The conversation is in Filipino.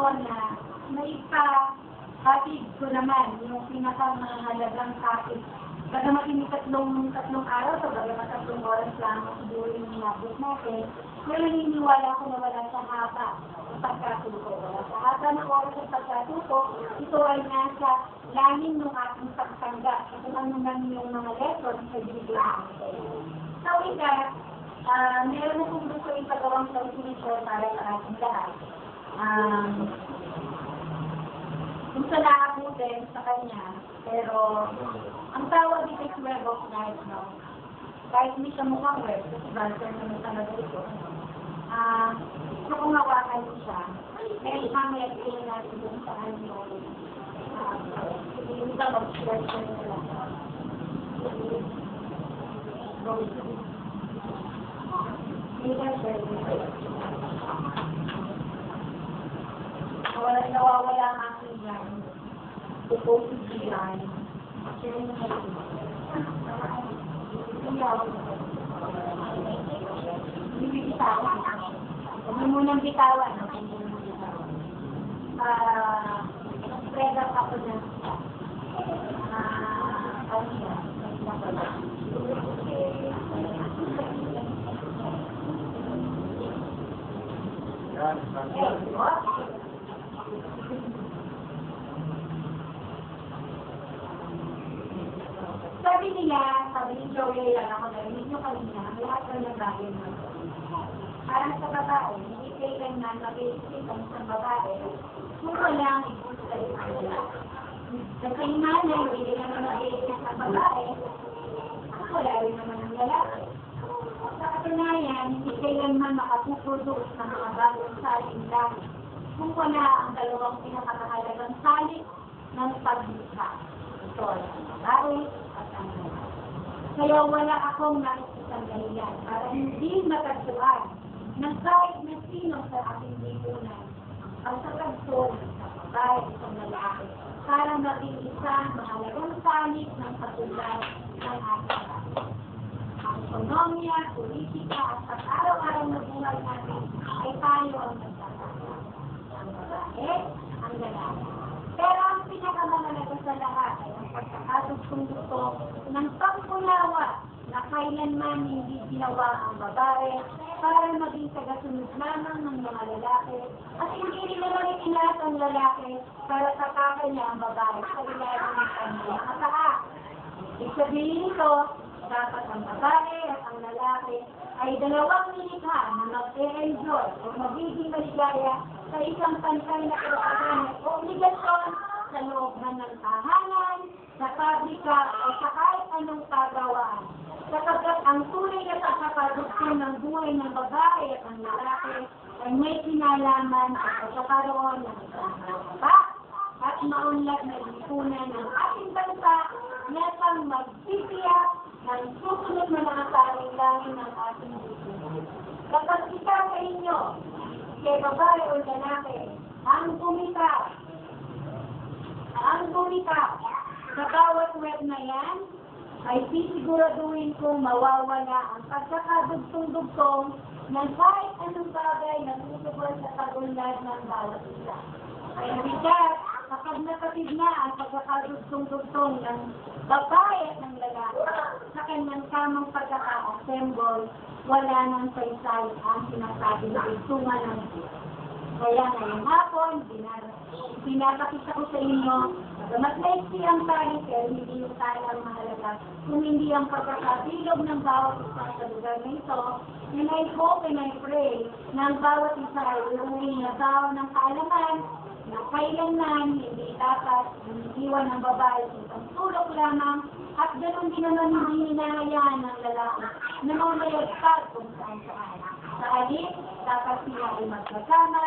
na naipahatid ko naman yung pinakamahalagang topic. Bagamat hindi tatlong araw, so bagamat 3 oras lang siguro yung inabot natin, pero naniniwala ko na wala sa haba ng pagkatuto. Wala sa haba ng oras ng pagkatuto, ito ay nasa langin ng ating pagtanggap. Kung ano man yung mga lessons na binigyan natin. So, meron na kung gusto ipagawang translation para sa ating lahat. Kung sa naabutin sa kanya, pero ang tawag dito is web of life, no? Kahit hindi siya mukhang web, kasi brother naman talaga ito. So kung hawakan mo siya, may hamlet kayo natin dun sa ano. Hindi ka mag-share siya nila. Hindi ka share nila. Nawawala ang aking yan. Supposed to yan. Share nila ito. Hindi bitawan. Huwag mo nang bitawan. Spread up ako na. Sabi ni Joey lang ako, narinig nyo kanina, lahat ng nagbago mo. Parang sa babae, hindi kailangan mag-iisip ang isang babae, puro lang i-gusto rin ang lalaki. Kasi yung nanay, hindi naman mag-iisip ang babae, wala rin naman ang lalaki. Sa katunayan, hindi kailangan makapuproduce ng mga bagong saling lang kung wala ang dalawang pinakamahalagang salik ng pag-isa. Ito ay ang babae at ang lalaki. Kaya wala akong nakikitang dahilan para hindi matagpuan ng kahit na sino sa aking lipunan ang sakagtol sa babae at lalaki para maging isang mahalagang salig ng patuloy ng ating bahay. Ang ekonomiya, politika at pag-araw-araw na buhay natin ay tayo ang nagtatapos. Ang babae, ang lalaki. Pero ang pinakamahalaga sa lahat ay ang pagkakatugtong gusto ng pagkunawa na kailanman hindi ginawa ang babae para maging tagasunod lamang ng mga lalaki at hindi rin naman itinat ang lalaki para tatakan niya ang babae sa ilalim ng kanyang mata. Ibig sabihin nito, dapat ang babae at ang lalaki ay dalawang nilikha na mag-e-enjoy o magiging maligaya sa isang pantay na karapatan at obligasyon sa loob ng tahanan, sa pabrika o sa kahit anong kagawaan. Sapagkat ang tunay na pagkakadugtong ng buhay ng babae at ng lalaki ay may kinalaman at pagkakaroon ng isang malapa at maunlad na lipunan ng ating bansa na pang magtitiyak ng susunod na mga karinlangan ng ating lipunan. Kapag isa sa inyo, kay babae o lalaki, ang bumita sa bawat web na yan, ay sisiguraduhin kong mawawala ang pagkakadugtong-dugtong ng kahit anong bagay na tutubol sa pag-unlad ng bawat isa. Kaya bigat, kapag nakatid na ang pagkakadugtong-dugtong ng babae at ng lalaki sa kanyang tamang pagkaka-assemble, wala nang saysay ang sinasabi na itungan ng Diyos. Kaya ngayong hapon, pinapakita ko sa inyo, bagamat maiksi ang tali, pero hindi yung tali ang mahalaga, kung hindi ang pagkakabilog ng bawat isa sa lugar na ito, and I hope and I pray na ang bawat isa ay uuwi na tao ng kaalaman na kailanman hindi dapat iniiwan ng babae sa isang tulog lamang at ganoon din naman hindi hinahayaan ng lalaki na mamayagpag kung saan saan. Sa halip, dapat sila ay magkasama,